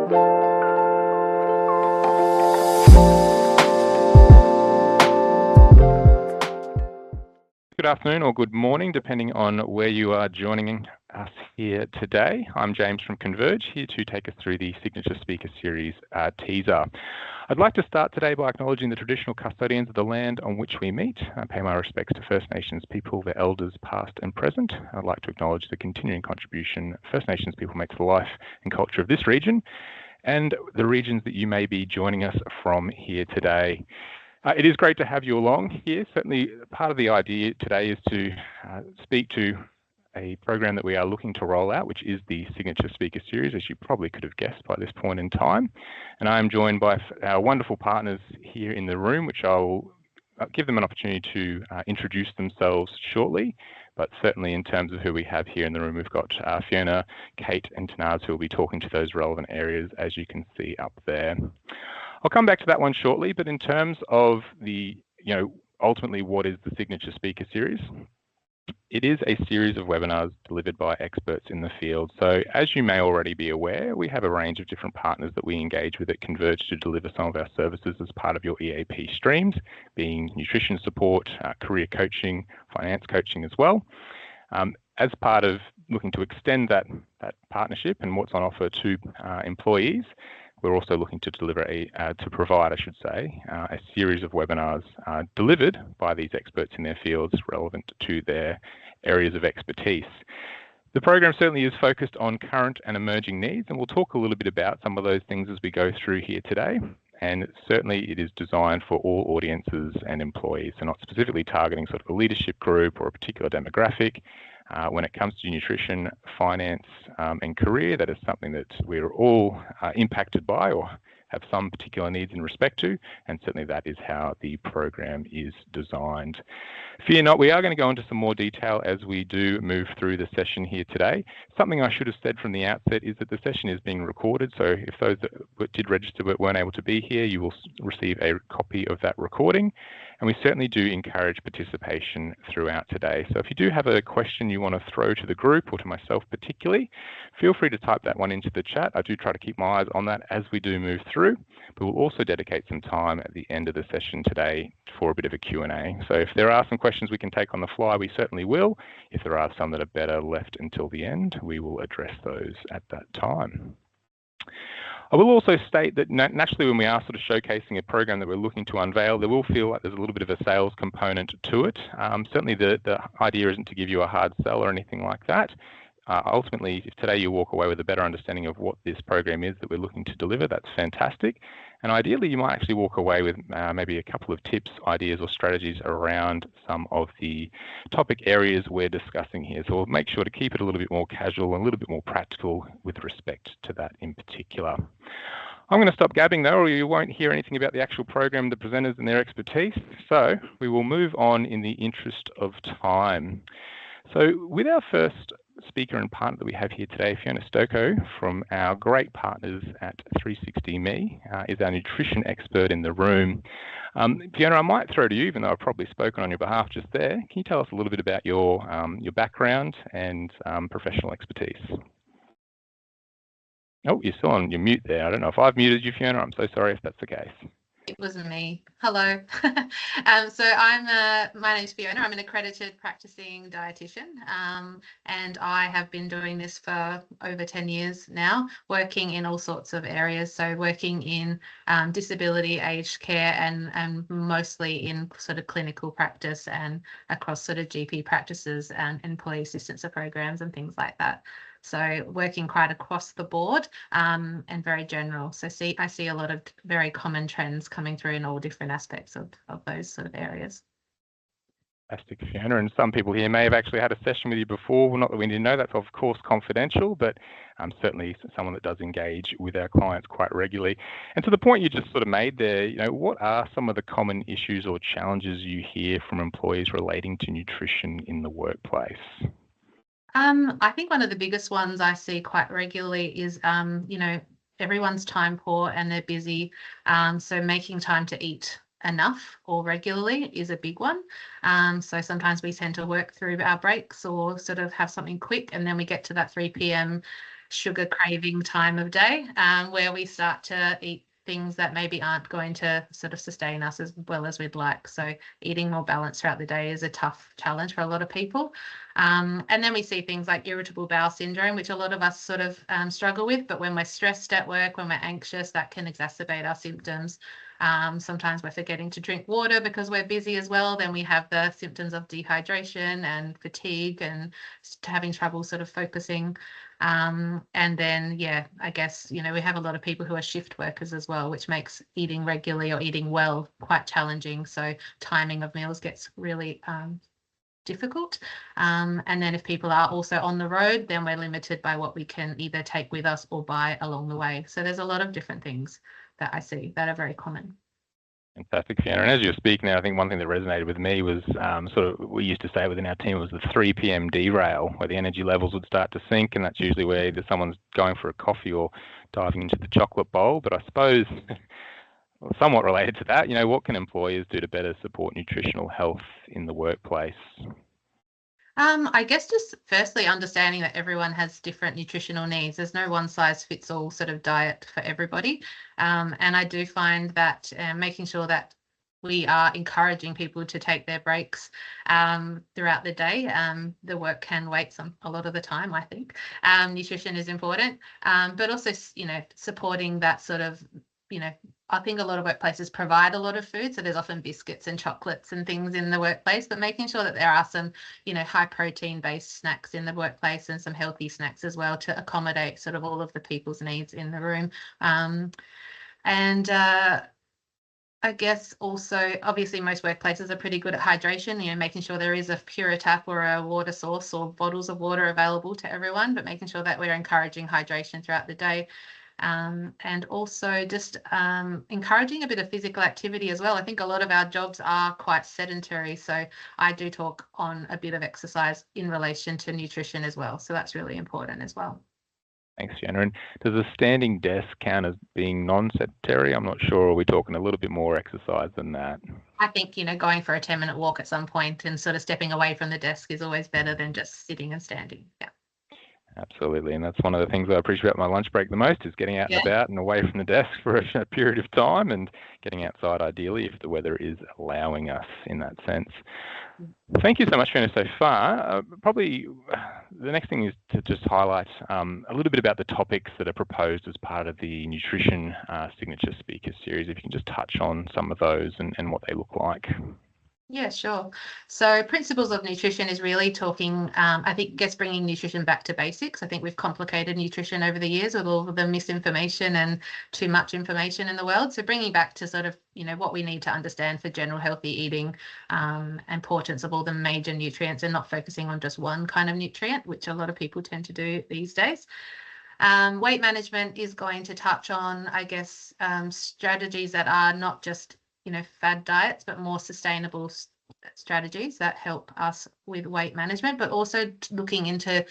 Good afternoon or good morning, depending on where you are joining us here today. I'm James from Converge, here to take us through the Signature Speaker Series teaser. I'd like to start today by acknowledging the traditional custodians of the land on which we meet. I pay my respects to First Nations people, their elders past and present. I'd like to acknowledge the continuing contribution First Nations people make to the life and culture of this region and the regions that you may be joining us from here today. It is great to have you along here. Certainly part of the idea today is to speak to a program that we are looking to roll out, which is the Signature Speaker Series, as you probably could have guessed by this point in time. And I am joined by our wonderful partners here in the room, which I will give them an opportunity to introduce themselves shortly. But certainly in terms of who we have here in the room, we've got Fiona, Kate and Tanaz, who will be talking to those relevant areas, as you can see up there. I'll come back to that one shortly, but in terms of the, ultimately what is the Signature Speaker Series? It is a series of webinars delivered by experts in the field. So as you may already be aware, we have a range of different partners that we engage with at Converge to deliver some of our services as part of your EAP streams, being nutrition support, career coaching, finance coaching as well. As part of looking to extend that partnership and what's on offer to employees, we're also looking to deliver provide a series of webinars delivered by these experts in their fields relevant to their areas of expertise. The program certainly is focused on current and emerging needs, and we'll talk a little bit about some of those things as we go through here today. And certainly it is designed for all audiences and employees, so not specifically targeting sort of a leadership group or a particular demographic. When it comes to nutrition, finance and career, that is something that we're all impacted by or have some particular needs in respect to, and certainly that is how the program is designed. Fear not, we are going to go into some more detail as we do move through the session here today. Something I should have said from the outset is that the session is being recorded, so if those that did register but weren't able to be here, you will receive a copy of that recording. And we certainly do encourage participation throughout today. So if you do have a question you want to throw to the group or to myself particularly, feel free to type that one into the chat. I do try to keep my eyes on that as we do move through, but we'll also dedicate some time at the end of the session today for a bit of a Q&A. So if there are some questions we can take on the fly, we certainly will. If there are some that are better left until the end, we will address those at that time. I will also state that naturally when we are sort of showcasing a program that we're looking to unveil, there will feel like there's a little bit of a sales component to it. Certainly the idea isn't to give you a hard sell or anything like that. Ultimately, if today you walk away with a better understanding of what this program is that we're looking to deliver, that's fantastic. And ideally, you might actually walk away with maybe a couple of tips, ideas or strategies around some of the topic areas we're discussing here. So we'll make sure to keep it a little bit more casual and a little bit more practical with respect to that in particular. I'm going to stop gabbing though, or you won't hear anything about the actual program, the presenters and their expertise. So we will move on in the interest of time. So with our first speaker and partner that we have here today, Fiona Stoko from our great partners at 360Me, is our nutrition expert in the room. Fiona, I might throw to you, even though I've probably spoken on your behalf just there. Can you tell us a little bit about your background and professional expertise? Oh, you're still on your mute there. I don't know if I've muted you, Fiona. I'm so sorry if that's the case. It wasn't me. Hello. So my name's Fiona. I'm an accredited practicing dietitian, and I have been doing this for over 10 years now, working in all sorts of areas. So working in disability, aged care, and mostly in sort of clinical practice and across sort of GP practices and employee assistance programs and things like that. So working quite across the board and very general. So I see a lot of very common trends coming through in all different aspects of those sort of areas. Fantastic, Fiona. And some people here may have actually had a session with you before. Well, not that we didn't know, that's of course confidential, but certainly someone that does engage with our clients quite regularly. And to the point you just sort of made there, what are some of the common issues or challenges you hear from employees relating to nutrition in the workplace? I think one of the biggest ones I see quite regularly is, everyone's time poor and they're busy. So making time to eat enough or regularly is a big one. So sometimes we tend to work through our breaks or sort of have something quick, and then we get to that 3 p.m. sugar craving time of day, where we start to eat things that maybe aren't going to sort of sustain us as well as we'd like. So eating more balanced throughout the day is a tough challenge for a lot of people. And then we see things like irritable bowel syndrome, which a lot of us sort of struggle with. But when we're stressed at work, when we're anxious, that can exacerbate our symptoms. Sometimes we're forgetting to drink water because we're busy as well. Then we have the symptoms of dehydration and fatigue and having trouble sort of focusing. And then, yeah, I guess, we have a lot of people who are shift workers as well, which makes eating regularly or eating well quite challenging. So timing of meals gets really difficult. And then if people are also on the road, then we're limited by what we can either take with us or buy along the way. So there's a lot of different things that I see that are very common. Fantastic, Fiona. And as you're speaking now, I think one thing that resonated with me was we used to say within our team was the 3 p.m. derail, where the energy levels would start to sink, and that's usually where either someone's going for a coffee or diving into the chocolate bowl. But I suppose, somewhat related to that, what can employers do to better support nutritional health in the workplace? I guess just firstly understanding that everyone has different nutritional needs. There's no one size fits all sort of diet for everybody. And I do find that making sure that we are encouraging people to take their breaks throughout the day. The work can wait a lot of the time, I think. Nutrition is important, but also, supporting that sort of, I think a lot of workplaces provide a lot of food. So there's often biscuits and chocolates and things in the workplace, but making sure that there are some, high protein based snacks in the workplace and some healthy snacks as well to accommodate sort of all of the people's needs in the room. I guess also, obviously, most workplaces are pretty good at hydration, making sure there is a Pura tap or a water source or bottles of water available to everyone, but making sure that we're encouraging hydration throughout the day. And also just encouraging a bit of physical activity as well. I think a lot of our jobs are quite sedentary, so I do talk on a bit of exercise in relation to nutrition as well. So that's really important as well. Thanks, Fiona. And does a standing desk count as being non-sedentary? I'm not sure. Are we talking a little bit more exercise than that? I think, going for a 10-minute walk at some point and sort of stepping away from the desk is always better than just sitting and standing. Yeah. Absolutely. And that's one of the things I appreciate about my lunch break the most is getting out and about and away from the desk for a period of time and getting outside ideally if the weather is allowing us in that sense. Thank you so much, Fiona, so far. Probably the next thing is to just highlight a little bit about the topics that are proposed as part of the Nutrition Signature Speaker Series, if you can just touch on some of those and what they look like. Yeah, sure. So principles of nutrition is really talking, I think, bringing nutrition back to basics. I think we've complicated nutrition over the years with all of the misinformation and too much information in the world. So bringing back to sort of, what we need to understand for general healthy eating, importance of all the major nutrients and not focusing on just one kind of nutrient, which a lot of people tend to do these days. Weight management is going to touch on, I guess, strategies that are not just fad diets, but more sustainable strategies that help us with weight management, but also looking into,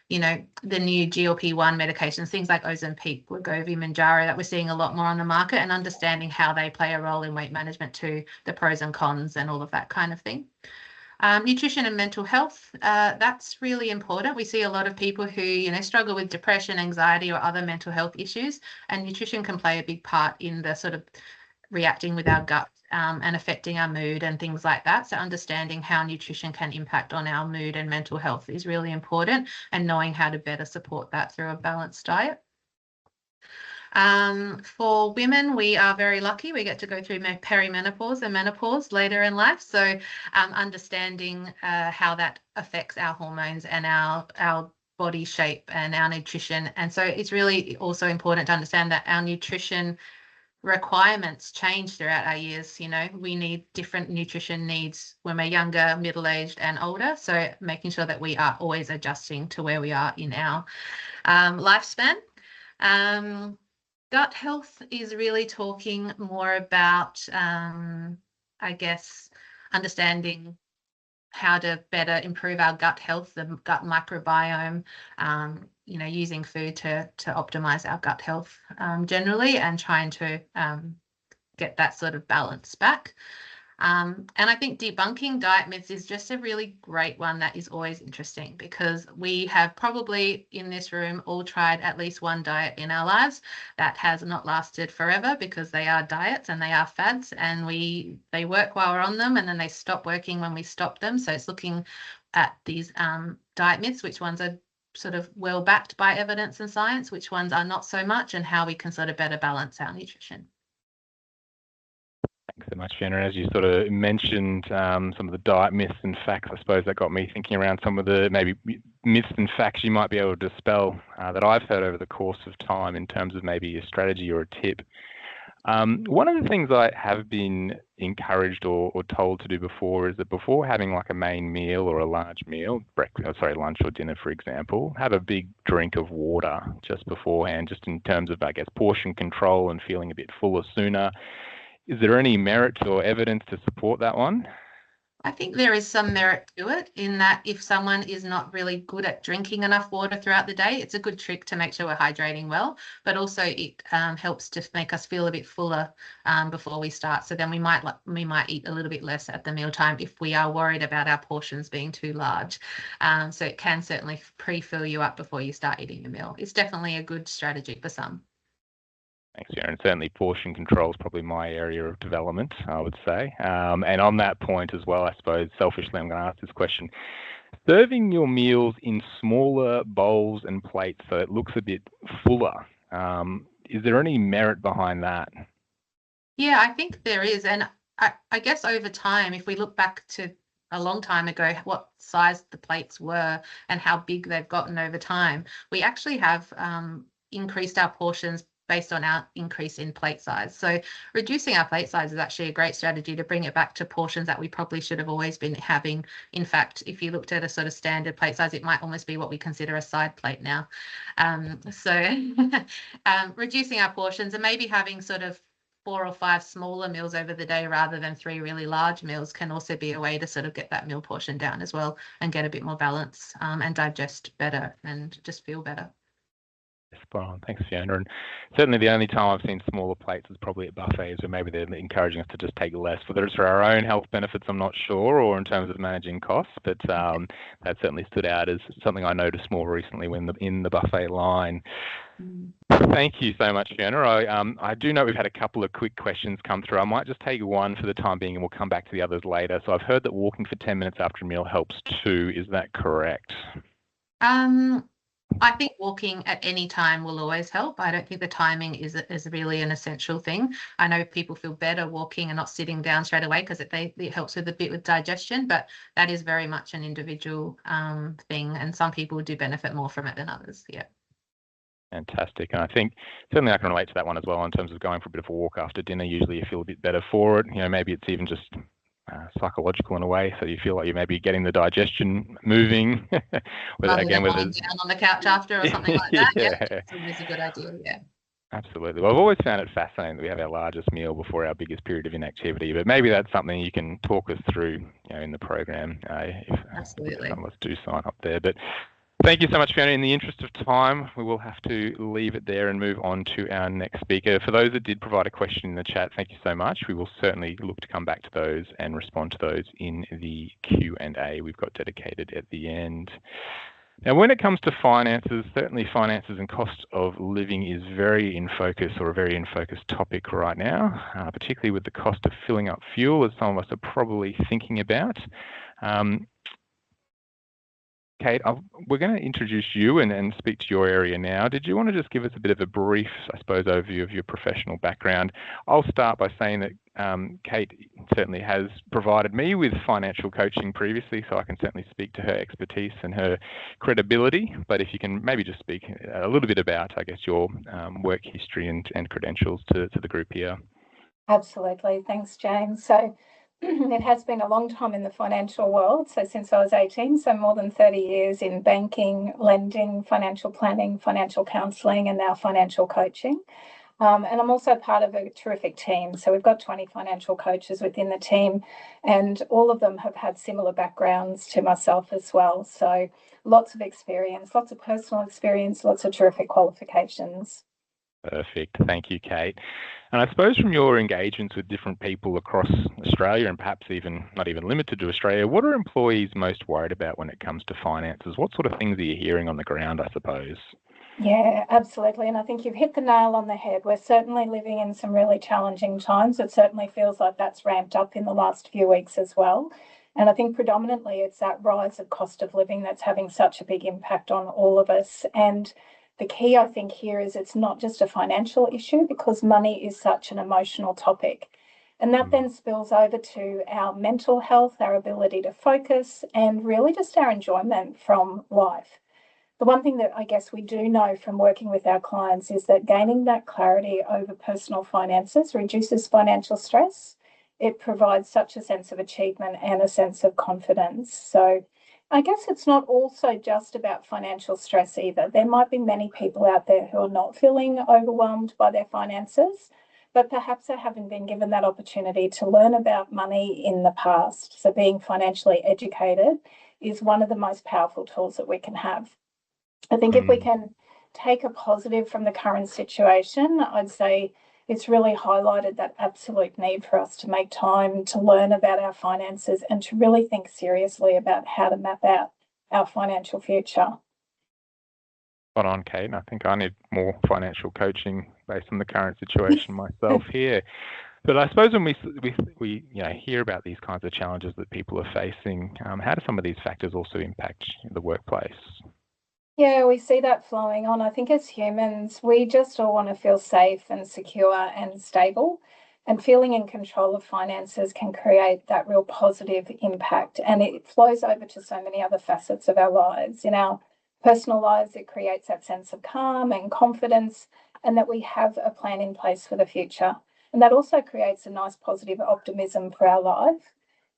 the new GLP-1 medications, things like Ozempic, Wegovy, Mounjaro, that we're seeing a lot more on the market, and understanding how they play a role in weight management too, the pros and cons and all of that kind of thing. Nutrition and mental health, that's really important. We see a lot of people who, struggle with depression, anxiety, or other mental health issues, and nutrition can play a big part in the sort of reacting with our gut and affecting our mood and things like that. So understanding how nutrition can impact on our mood and mental health is really important, and knowing how to better support that through a balanced diet. For women, we are very lucky. We get to go through perimenopause and menopause later in life. So understanding how that affects our hormones and our body shape and our nutrition. And so it's really also important to understand that our nutrition requirements change throughout our years. We need different nutrition needs when we're younger, middle-aged and older. So making sure that we are always adjusting to where we are in our lifespan. Gut health is really talking more about, I guess, understanding how to better improve our gut health, the gut microbiome, using food to optimize our gut health generally, and trying to get that sort of balance back. And I think debunking diet myths is just a really great one that is always interesting, because we have probably in this room all tried at least one diet in our lives that has not lasted forever, because they are diets and they are fads, and they work while we're on them and then they stop working when we stop them. So it's looking at these diet myths, which ones are sort of well backed by evidence and science, which ones are not so much, and how we can sort of better balance our nutrition. Thanks so much, Fiona. As you sort of mentioned some of the diet myths and facts, I suppose that got me thinking around some of the maybe myths and facts you might be able to dispel that I've heard over the course of time in terms of maybe a strategy or a tip. One of the things I have been encouraged or told to do before is that before having like a main meal or a large meal, lunch or dinner, for example, have a big drink of water just beforehand, just in terms of, I guess, portion control and feeling a bit fuller sooner. Is there any merit or evidence to support that one? I think there is some merit to it, in that if someone is not really good at drinking enough water throughout the day, it's a good trick to make sure we're hydrating well, but also it helps to make us feel a bit fuller before we start. So then we might eat a little bit less at the mealtime if we are worried about our portions being too large. So it can certainly pre-fill you up before you start eating your meal. It's definitely a good strategy for some. Thanks, Sharon. Certainly portion control is probably my area of development, I would say. And on that point as well, I suppose, selfishly, I'm going to ask this question. Serving your meals in smaller bowls and plates so it looks a bit fuller, is there any merit behind that? Yeah, I think there is. And I guess over time, if we look back to a long time ago, what size the plates were and how big they've gotten over time, we actually have increased our portions based on our increase in plate size. So reducing our plate size is actually a great strategy to bring it back to portions that we probably should have always been having. In fact, if you looked at a sort of standard plate size, it might almost be what we consider a side plate now. Reducing our portions and maybe having sort of 4 or 5 smaller meals over the day rather than 3 really large meals can also be a way to sort of get that meal portion down as well and get a bit more balance and digest better and just feel better. Spot on. Thanks, Fiona. And certainly the only time I've seen smaller plates is probably at buffets, where maybe they're encouraging us to just take less, whether it's for our own health benefits, I'm not sure, or in terms of managing costs. But that certainly stood out as something I noticed more recently when in the buffet line. Thank you so much, Fiona. I do know we've had a couple of quick questions come through. I might just take one for the time being and we'll come back to the others later. So I've heard that walking for 10 minutes after a meal helps too. Is that correct? I think walking at any time will always help. I don't think the timing is really an essential thing. I know people feel better walking and not sitting down straight away because it helps with a bit with digestion, but that is very much an individual thing, and some people do benefit more from it than others. Yeah. Fantastic. And I think certainly I can relate to that one as well in terms of going for a bit of a walk after dinner. Usually you feel a bit better for it. You know, maybe it's even just psychological in a way, so you feel like you're maybe getting the digestion moving. Rather than lying down on the couch after or something like that. Yeah. It's always a good idea. Yeah. Absolutely. Well, I've always found it fascinating that we have our largest meal before our biggest period of inactivity, but maybe that's something you can talk us through, you know, in the program if Absolutely. some of us do sign up there. But thank you so much, Fiona. In the interest of time, we will have to leave it there and move on to our next speaker. For those that did provide a question in the chat, thank you so much. We will certainly look to come back to those and respond to those in the Q&A we've got dedicated at the end. Now, when it comes to finances, certainly finances and cost of living is very in focus, or a very in focus topic right now, particularly with the cost of filling up fuel, as some of us are probably thinking about. Kate, we're going to introduce you and speak to your area now. Did you want to just give us a bit of a brief, I suppose, overview of your professional background? I'll start by saying that Kate certainly has provided me with financial coaching previously, so I can certainly speak to her expertise and her credibility. But if you can maybe just speak a little bit about, I guess, your work history and credentials to the group here. Absolutely. Thanks, James. So it has been a long time in the financial world. So since I was 18, so more than 30 years in banking, lending, financial planning, financial counselling, and now financial coaching. And I'm also part of a terrific team. So we've got 20 financial coaches within the team, and all of them have had similar backgrounds to myself as well. So lots of experience, lots of personal experience, lots of terrific qualifications. Perfect. Thank you, Kate. And I suppose from your engagements with different people across Australia and perhaps even not even limited to Australia, what are employees most worried about when it comes to finances? What sort of things are you hearing on the ground, I suppose? Yeah, absolutely. And I think you've hit the nail on the head. We're certainly living in some really challenging times. It certainly feels like that's ramped up in the last few weeks as well. And I think predominantly it's that rise of cost of living that's having such a big impact on all of us. And the key, I think, here is it's not just a financial issue because money is such an emotional topic. And that then spills over to our mental health, our ability to focus, and really just our enjoyment from life. The one thing that I guess we do know from working with our clients is that gaining that clarity over personal finances reduces financial stress. It provides such a sense of achievement and a sense of confidence. So I guess it's not also just about financial stress either. There might be many people out there who are not feeling overwhelmed by their finances, but perhaps they haven't been given that opportunity to learn about money in the past. So being financially educated is one of the most powerful tools that we can have. I think if we can take a positive from the current situation, I'd say it's really highlighted that absolute need for us to make time to learn about our finances and to really think seriously about how to map out our financial future. Spot on, Kate. And I think I need more financial coaching based on the current situation myself here. But I suppose when we hear about these kinds of challenges that people are facing, how do some of these factors also impact the workplace? Yeah, we see that flowing on. I think as humans, we just all want to feel safe and secure and stable. And feeling in control of finances can create that real positive impact. And it flows over to so many other facets of our lives. In our personal lives, it creates that sense of calm and confidence, and that we have a plan in place for the future. And that also creates a nice positive optimism for our life.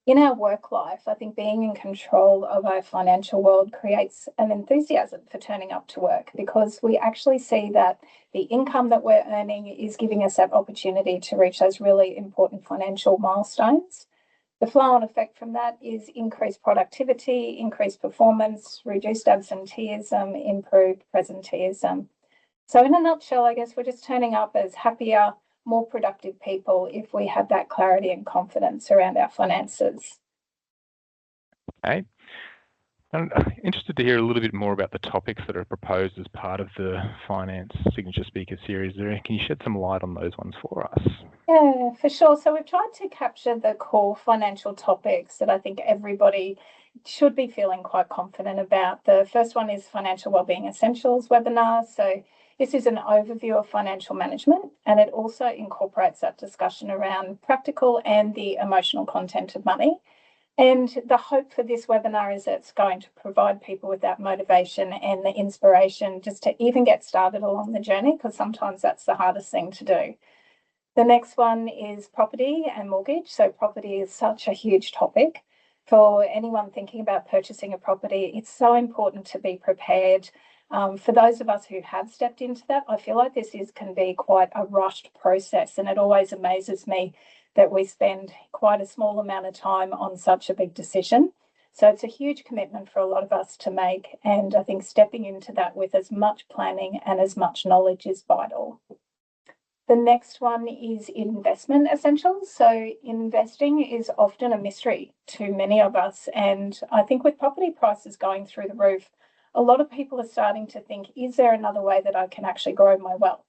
In our work life, I think being in control of our financial world creates an enthusiasm for turning up to work because we actually see that the income that we're earning is giving us that opportunity to reach those really important financial milestones. The flow-on effect from that is increased productivity, increased performance, reduced absenteeism, improved presenteeism. So in a nutshell, I guess we're just turning up as happier, more productive people if we have that clarity and confidence around our finances. Okay. I'm interested to hear a little bit more about the topics that are proposed as part of the Finance Signature Speaker Series. Can you shed some light on those ones for us? Yeah, for sure. So we've tried to capture the core financial topics that I think everybody should be feeling quite confident about. The first one is Financial Wellbeing Essentials webinar. So this is an overview of financial management, and it also incorporates that discussion around practical and the emotional content of money. And the hope for this webinar is that it's going to provide people with that motivation and the inspiration just to even get started along the journey, because sometimes that's the hardest thing to do. The next one is property and mortgage. So property is such a huge topic. For anyone thinking about purchasing a property, it's so important to be prepared. For those of us who have stepped into that, I feel like can be quite a rushed process, and it always amazes me that we spend quite a small amount of time on such a big decision. So it's a huge commitment for a lot of us to make, and I think stepping into that with as much planning and as much knowledge is vital. The next one is investment essentials. So investing is often a mystery to many of us, and I think with property prices going through the roof, a lot of people are starting to think, is there another way that I can actually grow my wealth?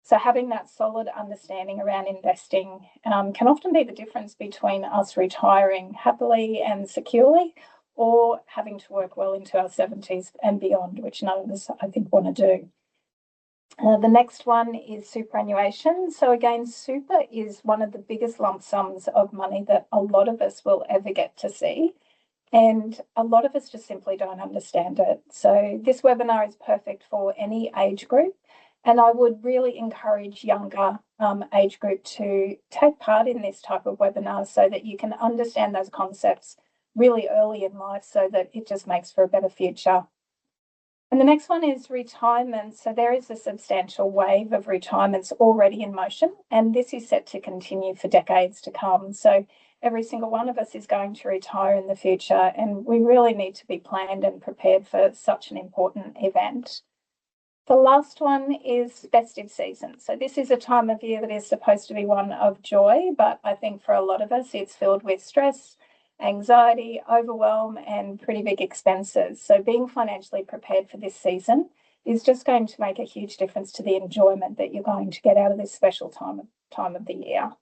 So having that solid understanding around investing can often be the difference between us retiring happily and securely or having to work well into our 70s and beyond, which none of us, I think, want to do. The next one is superannuation. So again, super is one of the biggest lump sums of money that a lot of us will ever get to see. And a lot of us just simply don't understand it. So this webinar is perfect for any age group. And I would really encourage younger age group to take part in this type of webinar so that you can understand those concepts really early in life so that it just makes for a better future. And the next one is retirement. So there is a substantial wave of retirements already in motion, and this is set to continue for decades to come. So every single one of us is going to retire in the future, and we really need to be planned and prepared for such an important event. The last one is festive season. So this is a time of year that is supposed to be one of joy, but I think for a lot of us, it's filled with stress, anxiety, overwhelm, and pretty big expenses. So being financially prepared for this season is just going to make a huge difference to the enjoyment that you're going to get out of this special time of the year.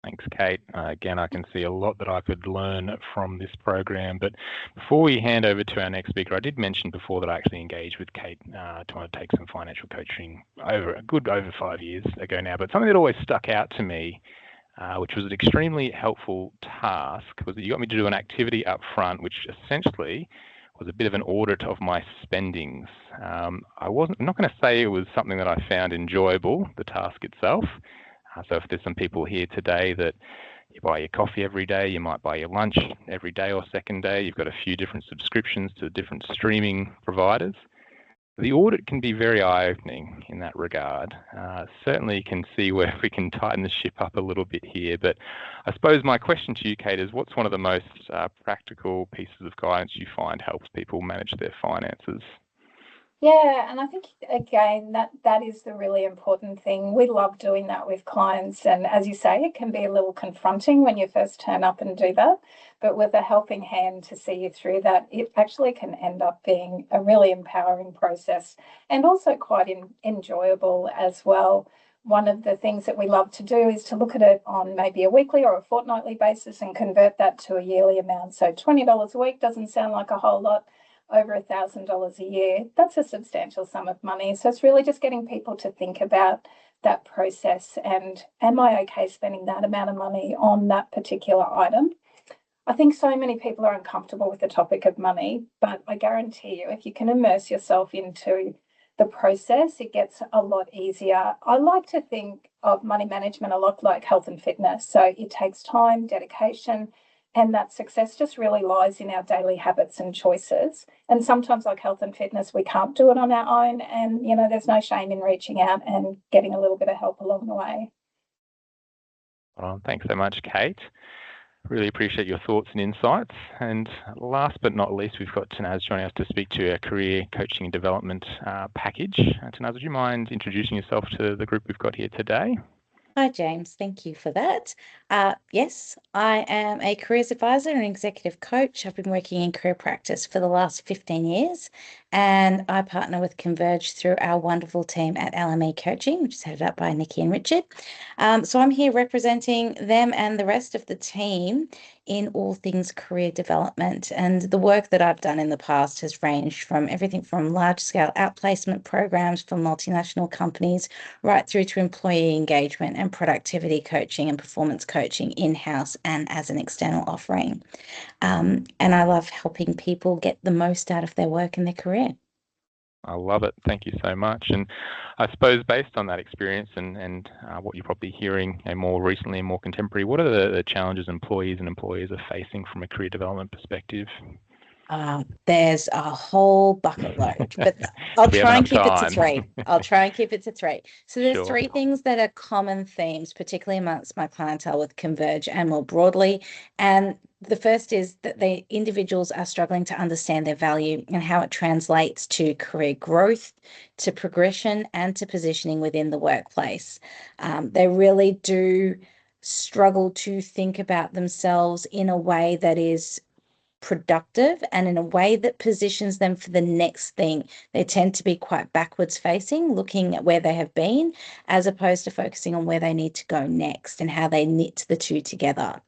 Thanks, Kate. Again, I can see a lot that I could learn from this program. But before we hand over to our next speaker, I did mention before that I actually engaged with Kate to undertake some financial coaching over 5 years ago now. But something that always stuck out to me, which was an extremely helpful task, was that you got me to do an activity up front, which essentially was a bit of an audit of my spendings. I'm not going to say it was something that I found enjoyable, the task itself. So if there's some people here today that you buy your coffee every day, you might buy your lunch every day or second day, you've got a few different subscriptions to different streaming providers. The audit can be very eye-opening in that regard. Certainly can see where we can tighten the ship up a little bit here, but I suppose my question to you, Kate, is what's one of the most practical pieces of guidance you find helps people manage their finances? Yeah, and I think again that is the really important thing. We love doing that with clients, and as you say, it can be a little confronting when you first turn up and do that. But with a helping hand to see you through that, it actually can end up being a really empowering process and also quite enjoyable as well. One of the things that we love to do is to look at it on maybe a weekly or a fortnightly basis and convert that to a yearly amount. So $20 a week doesn't sound like a whole lot. Over $1,000 a year, that's a substantial sum of money. So it's really just getting people to think about that process and am I okay spending that amount of money on that particular item? I think so many people are uncomfortable with the topic of money, but I guarantee you, if you can immerse yourself into the process, it gets a lot easier. I like to think of money management a lot like health and fitness. So it takes time, dedication, and that success just really lies in our daily habits and choices. And sometimes, like health and fitness, we can't do it on our own. And, there's no shame in reaching out and getting a little bit of help along the way. Well, thanks so much, Kate. Really appreciate your thoughts and insights. And last but not least, we've got Tanaz joining us to speak to our career coaching and development package. Tanaz, would you mind introducing yourself to the group we've got here today? Hi, James. Thank you for that. Yes, I am a careers advisor and executive coach. I've been working in career practice for the last 15 years, and I partner with Converge through our wonderful team at LME Coaching, which is headed up by Nikki and Richard. So I'm here representing them and the rest of the team in all things career development. And the work that I've done in the past has ranged from everything from large-scale outplacement programs for multinational companies right through to employee engagement and productivity coaching and performance coaching in-house and as an external offering. And I love helping people get the most out of their work and their career. I love it. Thank you so much. And I suppose based on that experience and what you're probably hearing more recently and more contemporary, what are the challenges employees and employers are facing from a career development perspective? There's a whole bucket load, but I'll try and keep it to three. So there's three things that are common themes, particularly amongst my clientele with Converge and more broadly. And the first is that the individuals are struggling to understand their value and how it translates to career growth, to progression, and to positioning within the workplace. They really do struggle to think about themselves in a way that is productive and in a way that positions them for the next thing. They tend to be quite backwards facing, looking at where they have been, as opposed to focusing on where they need to go next and how they knit the two together,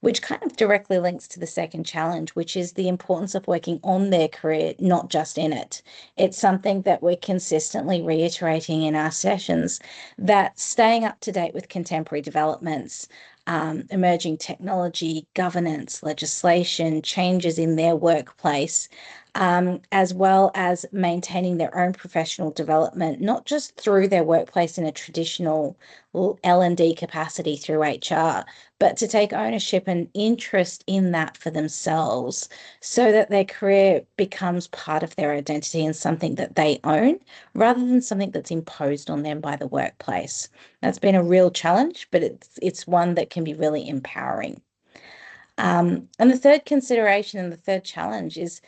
which kind of directly links to the second challenge, which is the importance of working on their career, not just in it. It's something that we're consistently reiterating in our sessions, that staying up to date with contemporary developments, emerging technology, governance, legislation, changes in their workplace, as well as maintaining their own professional development, not just through their workplace in a traditional L&D capacity through HR, but to take ownership and interest in that for themselves so that their career becomes part of their identity and something that they own rather than something that's imposed on them by the workplace. That's been a real challenge, but it's one that can be really empowering. And the third consideration and the third challenge is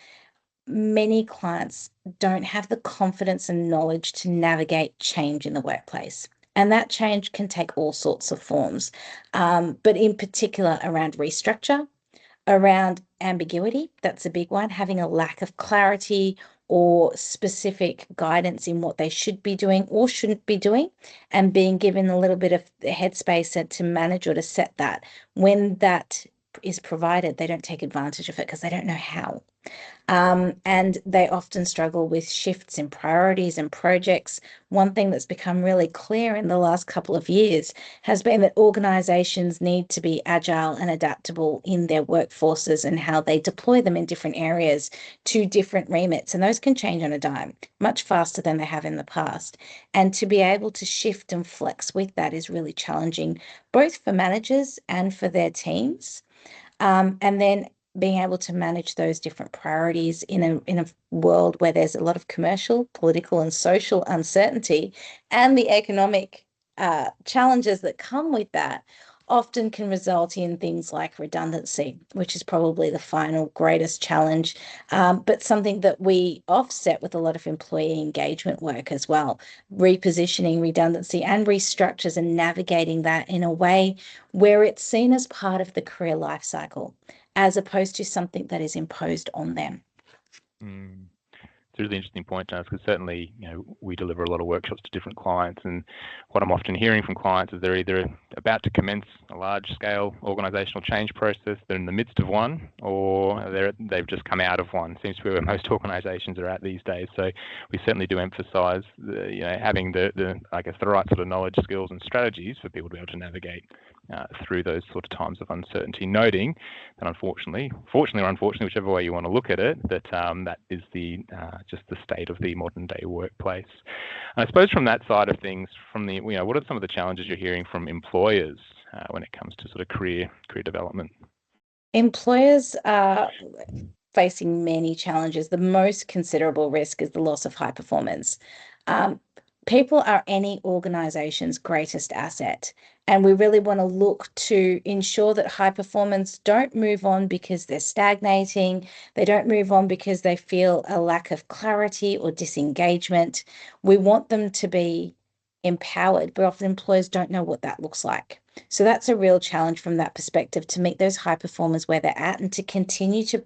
many clients don't have the confidence and knowledge to navigate change in the workplace. And that change can take all sorts of forms, but in particular around restructure, around ambiguity. That's a big one, having a lack of clarity or specific guidance in what they should be doing or shouldn't be doing, and being given a little bit of headspace to manage or to set that. When that is provided, they don't take advantage of it because they don't know how. And they often struggle with shifts in priorities and projects. One thing that's become really clear in the last couple of years has been that organizations need to be agile and adaptable in their workforces and how they deploy them in different areas to different remits. And those can change on a dime much faster than they have in the past. And to be able to shift and flex with that is really challenging, both for managers and for their teams. And then being able to manage those different priorities in a world where there's a lot of commercial, political, and social uncertainty, and the economic challenges that come with that often can result in things like redundancy, which is probably the final greatest challenge, but something that we offset with a lot of employee engagement work as well, repositioning redundancy and restructures and navigating that in a way where it's seen as part of the career life cycle, as opposed to something that is imposed on them. It's a really interesting point, Janice, because certainly, we deliver a lot of workshops to different clients, and what I'm often hearing from clients is they're either about to commence a large-scale organisational change process, they're in the midst of one, or they've just come out of one. Seems to be where most organisations are at these days. So we certainly do emphasise, having the right sort of knowledge, skills, and strategies for people to be able to navigate through those sort of times of uncertainty, noting that fortunately or unfortunately, whichever way you want to look at it, that that is just the state of the modern day workplace. And I suppose from that side of things, what are some of the challenges you're hearing from employers when it comes to sort of career development? Employers are facing many challenges. The most considerable risk is the loss of high performance. People are any organization's greatest asset, and we really want to look to ensure that high performance don't move on because they're stagnating. They don't move on because they feel a lack of clarity or disengagement. We want them to be empowered, but often employers don't know what that looks like. So that's a real challenge from that perspective, to meet those high performers where they're at and to continue to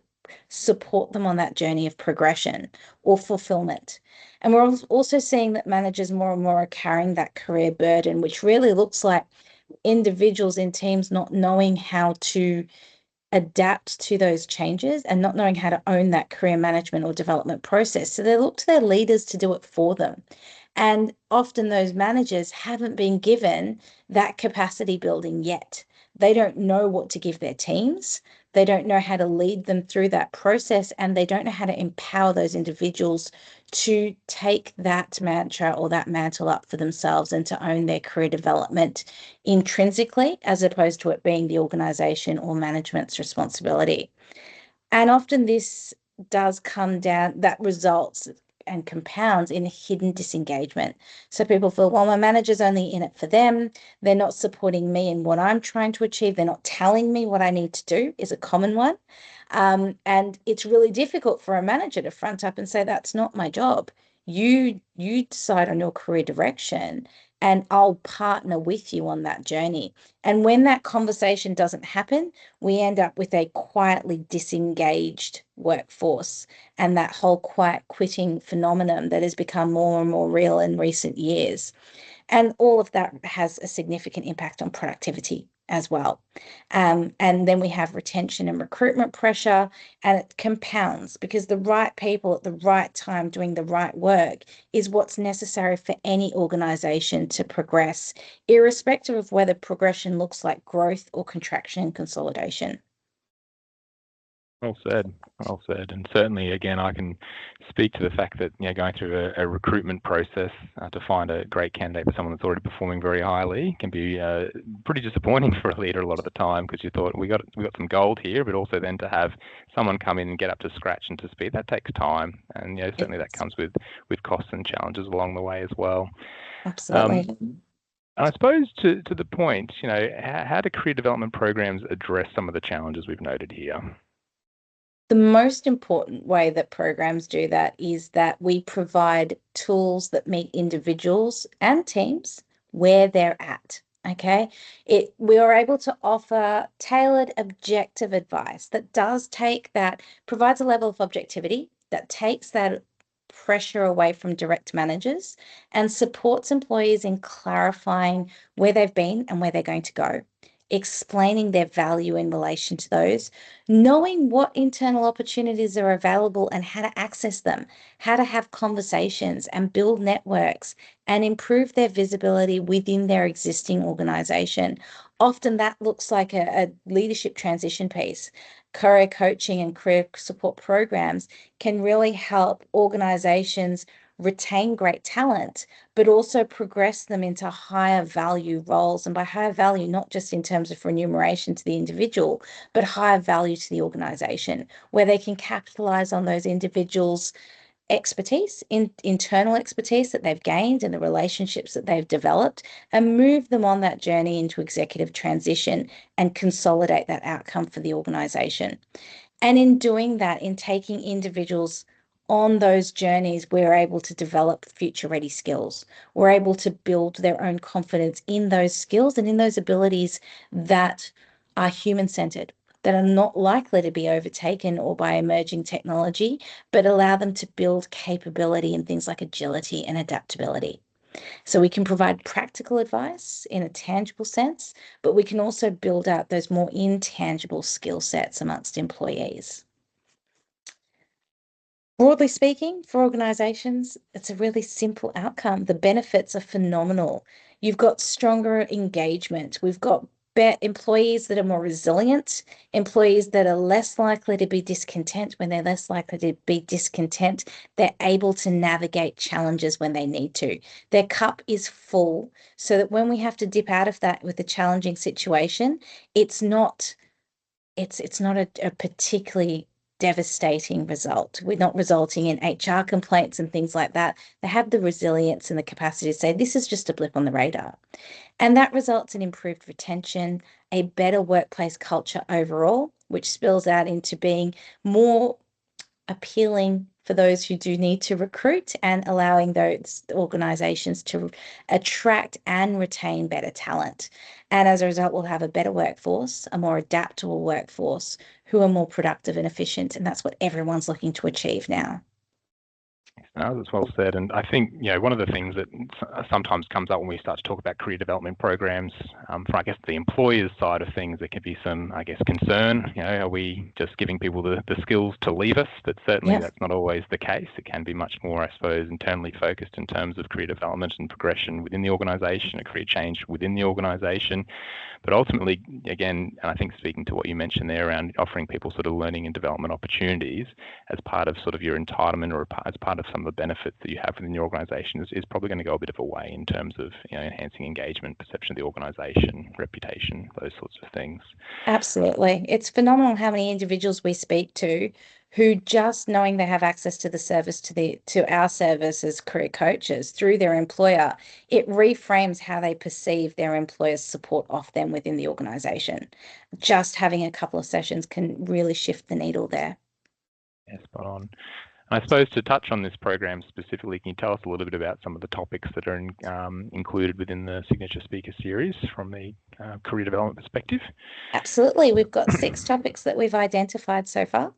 support them on that journey of progression or fulfillment. And we're also seeing that managers more and more are carrying that career burden, which really looks like individuals in teams not knowing how to adapt to those changes and not knowing how to own that career management or development process. So they look to their leaders to do it for them. And often those managers haven't been given that capacity building yet. They don't know what to give their teams. They don't know how to lead them through that process, and they don't know how to empower those individuals to take that mantra or that mantle up for themselves and to own their career development intrinsically, as opposed to it being the organization or management's responsibility. And often this does come down, that results and compounds in a hidden disengagement. So people feel, well, my manager's only in it for them. They're not supporting me in what I'm trying to achieve. They're not telling me what I need to do, is a common one. And it's really difficult for a manager to front up and say, that's not my job. You decide on your career direction, and I'll partner with you on that journey. And when that conversation doesn't happen, we end up with a quietly disengaged workforce, and that whole quiet quitting phenomenon that has become more and more real in recent years. And all of that has a significant impact on productivity as well. And then we have retention and recruitment pressure, and it compounds because the right people at the right time doing the right work is what's necessary for any organization to progress, irrespective of whether progression looks like growth or contraction and consolidation. Well said. And certainly, again, I can speak to the fact that going through a recruitment process to find a great candidate for someone that's already performing very highly can be pretty disappointing for a leader a lot of the time, because you thought we got some gold here, but also then to have someone come in and get up to scratch and to speed, that takes time, and certainly that comes with costs and challenges along the way as well. Absolutely. I suppose to the point, how do career development programs address some of the challenges we've noted here? The most important way that programs do that is that we provide tools that meet individuals and teams where they're at. Okay, we are able to offer tailored, objective advice that provides a level of objectivity that takes that pressure away from direct managers and supports employees in clarifying where they've been and where they're going to go, explaining their value in relation to those, knowing what internal opportunities are available and how to access them, how to have conversations and build networks and improve their visibility within their existing organization. Often that looks like a leadership transition piece. Career coaching and career support programs can really help organizations retain great talent, but also progress them into higher value roles. And by higher value, not just in terms of remuneration to the individual, but higher value to the organization, where they can capitalize on those individuals' expertise, internal expertise that they've gained and the relationships that they've developed, and move them on that journey into executive transition and consolidate that outcome for the organization. And in doing that, in taking individuals on those journeys, we're able to develop future-ready skills. We're able to build their own confidence in those skills and in those abilities that are human-centered, that are not likely to be overtaken or by emerging technology, but allow them to build capability in things like agility and adaptability. So we can provide practical advice in a tangible sense, but we can also build out those more intangible skill sets amongst employees. Broadly speaking, for organizations, it's a really simple outcome. The benefits are phenomenal. You've got stronger engagement. We've got employees that are more resilient, employees that are less likely to be discontent. When they're less likely to be discontent, they're able to navigate challenges when they need to. Their cup is full, so that when we have to dip out of that with a challenging situation, it's not a particularly devastating result. We're not resulting in HR complaints and things like that. They have the resilience and the capacity to say, this is just a blip on the radar. And that results in improved retention, a better workplace culture overall, which spills out into being more appealing for those who do need to recruit and allowing those organizations to attract and retain better talent. And as a result, we'll have a better workforce, a more adaptable workforce who are more productive and efficient. And that's what everyone's looking to achieve now. No, that's well said. And I think, one of the things that sometimes comes up when we start to talk about career development programs, from, I guess, the employer's side of things, there can be some, I guess, concern. Are we just giving people the skills to leave us? But certainly That's not always the case. It can be much more, I suppose, internally focused in terms of career development and progression within the organisation, a career change within the organisation. But ultimately, again, and I think speaking to what you mentioned there around offering people sort of learning and development opportunities as part of sort of your entitlement or as part of some of the benefits that you have within your organisation is probably going to go a bit of a way in terms of enhancing engagement, perception of the organisation, reputation, those sorts of things. Absolutely. It's phenomenal how many individuals we speak to who, just knowing they have access to the service, to our service as career coaches through their employer, it reframes how they perceive their employer's support of them within the organisation. Just having a couple of sessions can really shift the needle there. Yeah, spot on. I suppose to touch on this program specifically, can you tell us a little bit about some of the topics that are included within the Signature Speaker Series from the career development perspective? Absolutely. We've got 6 topics that we've identified so far.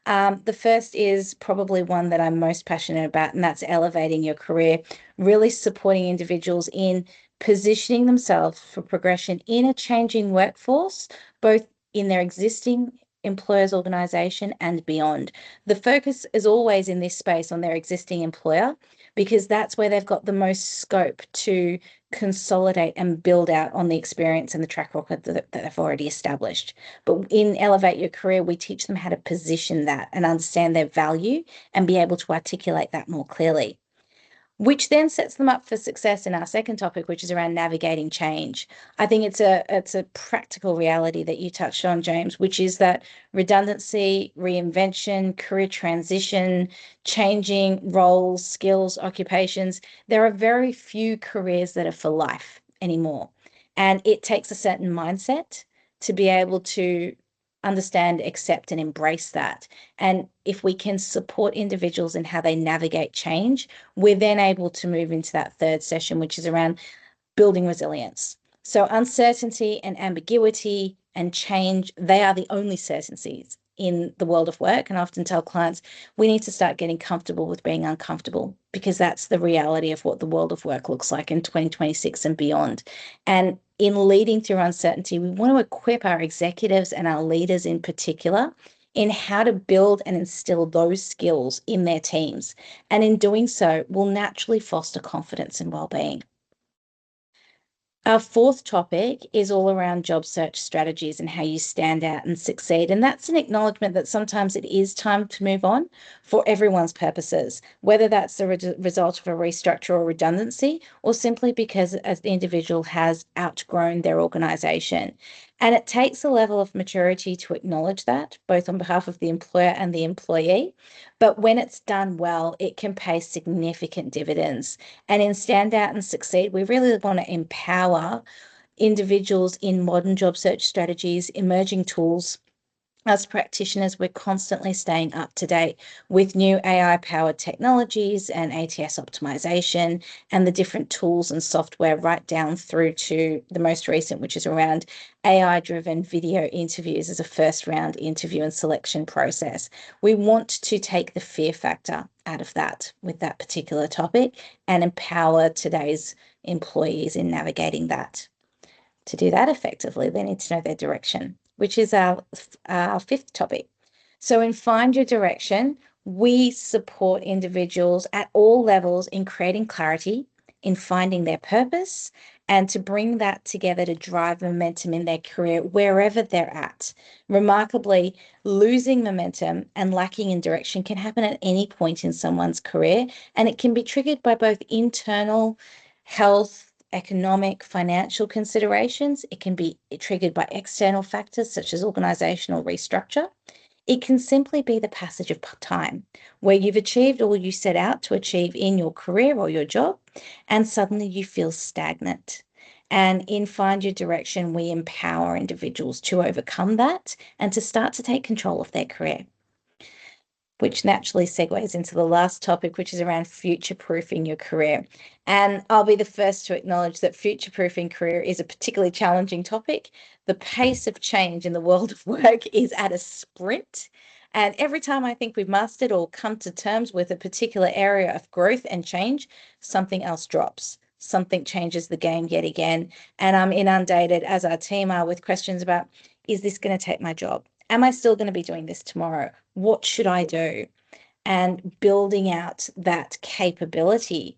The first is probably one that I'm most passionate about, and that's elevating your career, really supporting individuals in positioning themselves for progression in a changing workforce, both in their existing employer's organisation and beyond. The focus is always in this space on their existing employer, because that's where they've got the most scope to consolidate and build out on the experience and the track record that they've already established. But in Elevate Your Career, we teach them how to position that and understand their value and be able to articulate that more clearly, which then sets them up for success in our second topic, which is around navigating change. I think it's a practical reality that you touched on, James, which is that redundancy, reinvention, career transition, changing roles, skills, occupations, there are very few careers that are for life anymore. And it takes a certain mindset to be able to understand, accept, and embrace that. And if we can support individuals in how they navigate change, we're then able to move into that third session, which is around building resilience. So uncertainty and ambiguity and change, they are the only certainties in the world of work. And I often tell clients, we need to start getting comfortable with being uncomfortable, because that's the reality of what the world of work looks like in 2026 and beyond. And in leading through uncertainty, we want to equip our executives and our leaders in particular in how to build and instill those skills in their teams. And in doing so, will naturally foster confidence and well-being. Our fourth topic is all around job search strategies and how you stand out and succeed. And that's an acknowledgement that sometimes it is time to move on for everyone's purposes, whether that's the result of a restructure or redundancy, or simply because as the individual has outgrown their organisation. And it takes a level of maturity to acknowledge that, both on behalf of the employer and the employee. But when it's done well, it can pay significant dividends. And in Stand Out and Succeed, we really want to empower individuals in modern job search strategies, emerging tools. As practitioners, we're constantly staying up to date with new AI-powered technologies and ATS optimization and the different tools and software, right down through to the most recent, which is around AI-driven video interviews as a first-round interview and selection process. We want to take the fear factor out of that with that particular topic and empower today's employees in navigating that. To do that effectively, they need to know their direction, which is our fifth topic. So in Find Your Direction, we support individuals at all levels in creating clarity, in finding their purpose, and to bring that together to drive momentum in their career wherever they're at. Remarkably, losing momentum and lacking in direction can happen at any point in someone's career, and it can be triggered by both internal health, economic, financial considerations. It can be triggered by external factors such as organizational restructure. It can simply be the passage of time where you've achieved all you set out to achieve in your career or your job, and suddenly you feel stagnant. And in Find Your Direction, we empower individuals to overcome that and to start to take control of their career, which naturally segues into the last topic, which is around future-proofing your career. And I'll be the first to acknowledge that future-proofing career is a particularly challenging topic. The pace of change in the world of work is at a sprint. And every time I think we've mastered or come to terms with a particular area of growth and change, something else drops. Something changes the game yet again. And I'm inundated, as our team are, with questions about, is this going to take my job? Am I still going to be doing this tomorrow? What should I do? And building out that capability,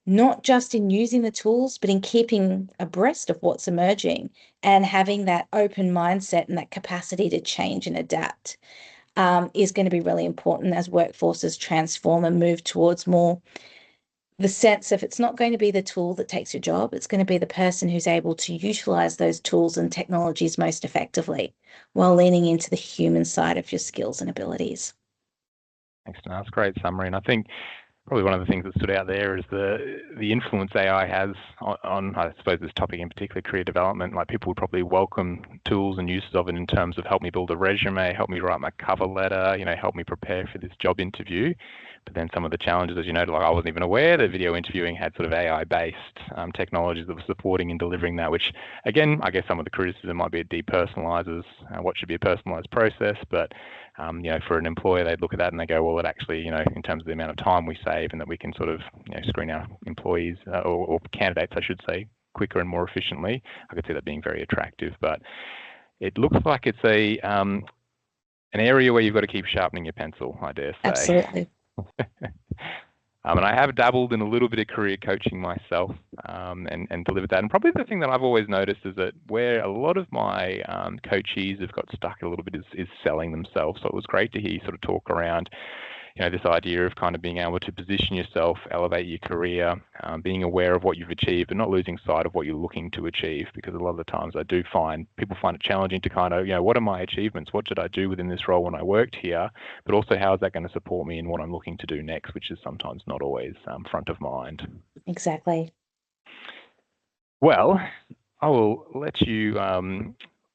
not just in using the tools, but in keeping abreast of what's emerging and having that open mindset and that capacity to change and adapt is going to be really important as workforces transform and move towards more the sense of it's not going to be the tool that takes your job, it's going to be the person who's able to utilize those tools and technologies most effectively while leaning into the human side of your skills and abilities. Thanks, that's a great summary. And I think probably one of the things that stood out there is the influence AI has on, I suppose, this topic in particular, career development. Like, people would probably welcome tools and uses of it in terms of help me build a resume, help me write my cover letter, help me prepare for this job interview. But then some of the challenges, as you know, like I wasn't even aware that video interviewing had sort of AI-based technologies that were supporting and delivering that, which, again, I guess some of the criticism might be it depersonalizes what should be a personalized process. But, for an employer, they'd look at that and they go, well, it actually, in terms of the amount of time we save and that we can sort of screen our employees or candidates, I should say, quicker and more efficiently, I could see that being very attractive. But it looks like it's an area where you've got to keep sharpening your pencil, I dare say. Absolutely. And I have dabbled in a little bit of career coaching myself and delivered that. And probably the thing that I've always noticed is that where a lot of my coachees have got stuck a little bit is selling themselves. So it was great to hear you sort of talk around this idea of kind of being able to position yourself, elevate your career, being aware of what you've achieved, but not losing sight of what you're looking to achieve. Because a lot of the times I do find people find it challenging to kind of, what are my achievements? What did I do within this role when I worked here? But also, how is that going to support me in what I'm looking to do next, which is sometimes not always front of mind. Exactly. Well, I will let you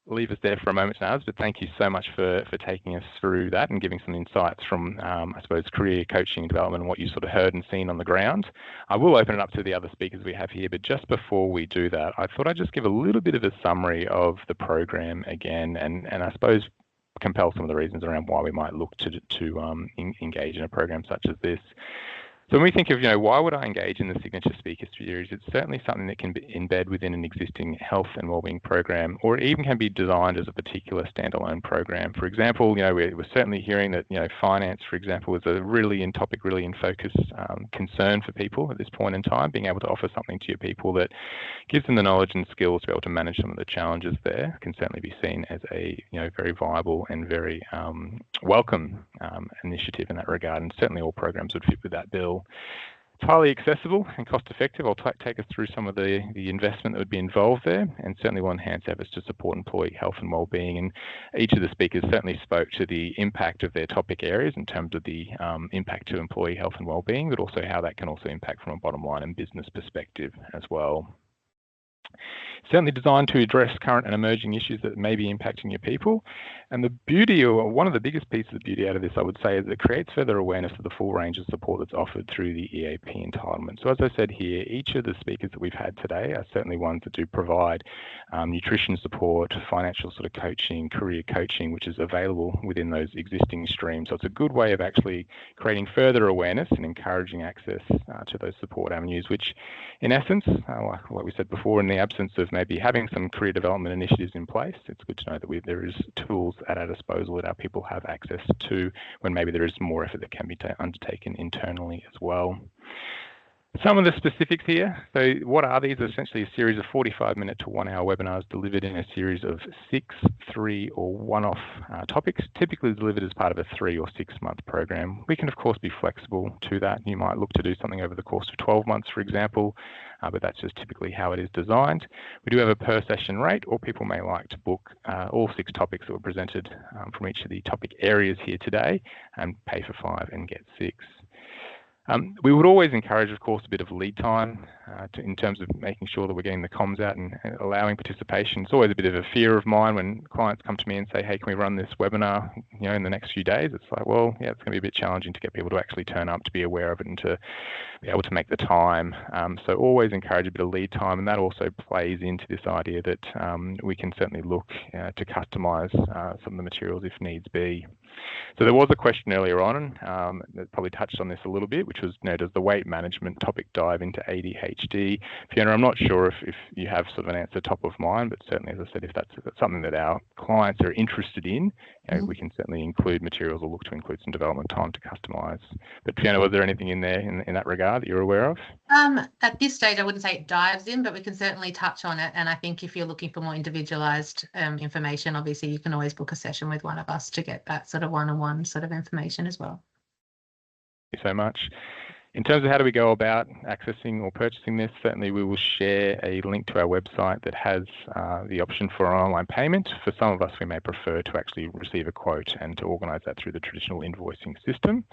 leave us there for a moment, Naz, but thank you so much for taking us through that and giving some insights from, I suppose, career coaching and development and what you sort of heard and seen on the ground. I will open it up to the other speakers we have here, but just before we do that, I thought I'd just give a little bit of a summary of the program again, and I suppose compel some of the reasons around why we might look to engage in a program such as this. So when we think of, why would I engage in the Signature Speaker Series, it's certainly something that can be embed within an existing health and wellbeing program, or it even can be designed as a particular standalone program. For example, we're certainly hearing that, finance, for example, is a really in focus concern for people at this point in time. Being able to offer something to your people that gives them the knowledge and skills to be able to manage some of the challenges there can certainly be seen as a, very viable and very welcome initiative in that regard. And certainly all programs would fit with that bill. It's highly accessible and cost effective. I'll take us through some of the investment that would be involved there, and certainly will enhance efforts to support employee health and wellbeing. And each of the speakers certainly spoke to the impact of their topic areas in terms of the impact to employee health and wellbeing, but also how that can also impact from a bottom line and business perspective as well. Certainly designed to address current and emerging issues that may be impacting your people. And the beauty, or one of the biggest pieces of beauty out of this, I would say, is it creates further awareness of the full range of support that's offered through the EAP entitlement. So as I said here, each of the speakers that we've had today are certainly ones that do provide nutrition support, financial sort of coaching, career coaching, which is available within those existing streams. So it's a good way of actually creating further awareness and encouraging access to those support avenues, which in essence, like we said before, in the absence of maybe having some career development initiatives in place, it's good to know that there is tools at our disposal that our people have access to when maybe there is more effort that can be undertaken internally as well. Some of the specifics here. So what are these? Essentially a series of 45-minute to 1-hour webinars delivered in a series of 6, 3 or one-off topics, typically delivered as part of a 3 or 6 month program. We can of course be flexible to that. You might look to do something over the course of 12 months, for example, but that's just typically how it is designed. We do have a per session rate, or people may like to book all 6 topics that were presented from each of the topic areas here today and pay for 5 and get 6. We would always encourage, of course, a bit of lead time in terms of making sure that we're getting the comms out and allowing participation. It's always a bit of a fear of mine when clients come to me and say, hey, can we run this webinar in the next few days? It's like, well, yeah, it's going to be a bit challenging to get people to actually turn up, to be aware of it and to be able to make the time. So always encourage a bit of lead time, and that also plays into this idea that we can certainly look to customise some of the materials if needs be. So there was a question earlier on that probably touched on this a little bit, which was, does the weight management topic dive into ADHD? Fiona, I'm not sure if you have sort of an answer top of mind, but certainly, as I said, if that's something that our clients are interested in, we can certainly include materials or look to include some development time to customise. But Fiona, was there anything in there in that regard that you're aware of? At this stage, I wouldn't say it dives in, but we can certainly touch on it. And I think if you're looking for more individualised information, obviously you can always book a session with one of us to get that sort of one-on-one sort of information as well. Thank you so much. In terms of how do we go about accessing or purchasing this, certainly we will share a link to our website that has the option for an online payment. For some of us, we may prefer to actually receive a quote and to organise that through the traditional invoicing system.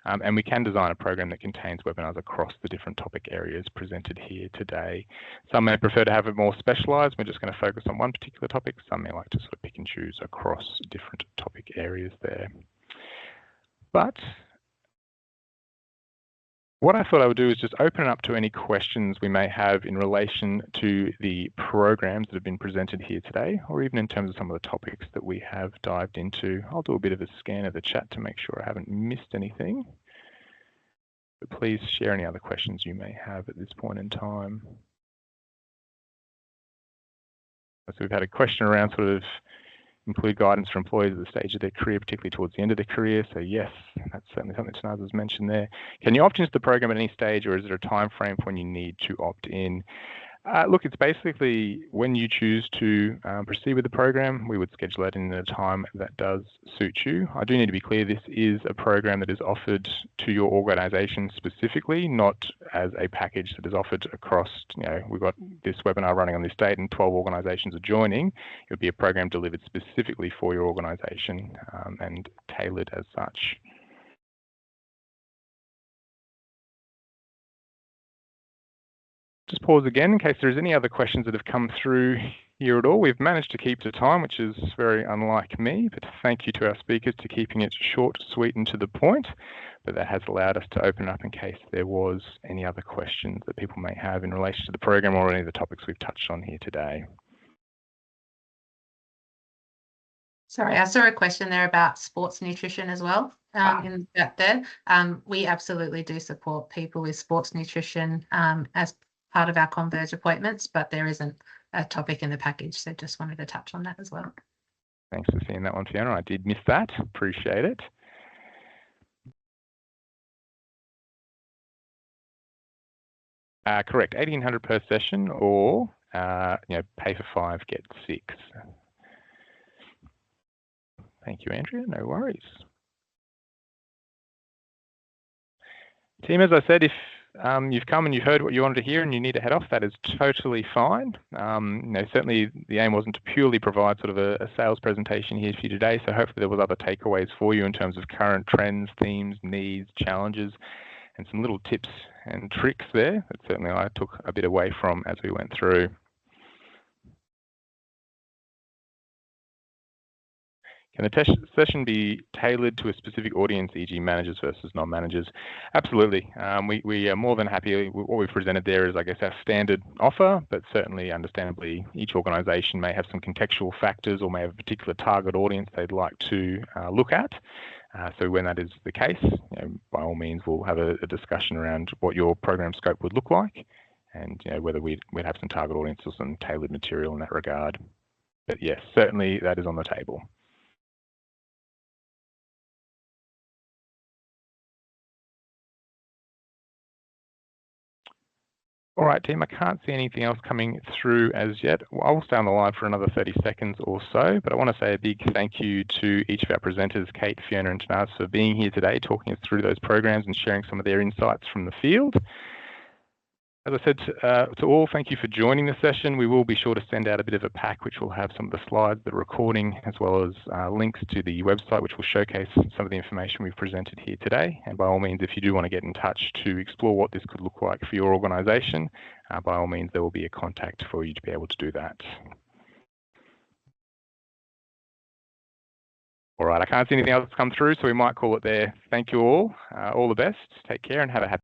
And we can design a program that contains webinars across the different topic areas presented here today. Some may prefer to have it more specialised. We're just going to focus on one particular topic. Some may like to sort of pick and choose across different topic areas there. But what I thought I would do is just open it up to any questions we may have in relation to the programs that have been presented here today, or even in terms of some of the topics that we have dived into. I'll do a bit of a scan of the chat to make sure I haven't missed anything. But please share any other questions you may have at this point in time. So we've had a question around sort of include guidance for employees at the stage of their career, particularly towards the end of their career. So yes, that's certainly something Tanaz has mentioned there. Can you opt into the program at any stage, or is there a time frame for when you need to opt in? Look, it's basically when you choose to proceed with the program, we would schedule that in a time that does suit you. I do need to be clear, this is a program that is offered to your organisation specifically, not as a package that is offered across, we've got this webinar running on this date and 12 organisations are joining. It would be a program delivered specifically for your organisation and tailored as such. Just pause again in case there's any other questions that have come through here at all. We've managed to keep to time, which is very unlike me, but thank you to our speakers to keeping it short, sweet and to the point. But that has allowed us to open up in case there was any other questions that people may have in relation to the program or any of the topics we've touched on here today. Sorry, I saw a question there about sports nutrition as well. In that there, we absolutely do support people with sports nutrition as part of our Converge appointments, but there isn't a topic in the package, so just wanted to touch on that as well. Thanks for seeing that one, Fiona. I did miss that. Appreciate it. Correct, 1,800 per session, or pay for 5, get 6. Thank you, Andrea. No worries. Team, as I said, if you've come and you've heard what you wanted to hear and you need to head off, that is totally fine. Certainly the aim wasn't to purely provide sort of a sales presentation here for you today, so hopefully there was other takeaways for you in terms of current trends, themes, needs, challenges, and some little tips and tricks there that certainly I took a bit away from as we went through. Can the session be tailored to a specific audience, e.g. managers versus non-managers? Absolutely. We are more than happy. What we've presented there is, I guess, our standard offer, but certainly, understandably, each organisation may have some contextual factors or may have a particular target audience they'd like to look at. So when that is the case, by all means, we'll have a discussion around what your program scope would look like and whether we'd have some target audience or some tailored material in that regard. But yes, certainly that is on the table. All right, team, I can't see anything else coming through as yet. I'll stay on the line for another 30 seconds or so, but I want to say a big thank you to each of our presenters, Kate, Fiona and Tanaz, for being here today, talking us through those programs and sharing some of their insights from the field. As I said to all, thank you for joining the session. We will be sure to send out a bit of a pack which will have some of the slides, the recording, as well as links to the website which will showcase some of the information we've presented here today. And by all means, if you do want to get in touch to explore what this could look like for your organisation, by all means, there will be a contact for you to be able to do that. All right, I can't see anything else come through, so we might call it there. Thank you all. All the best. Take care and have a happy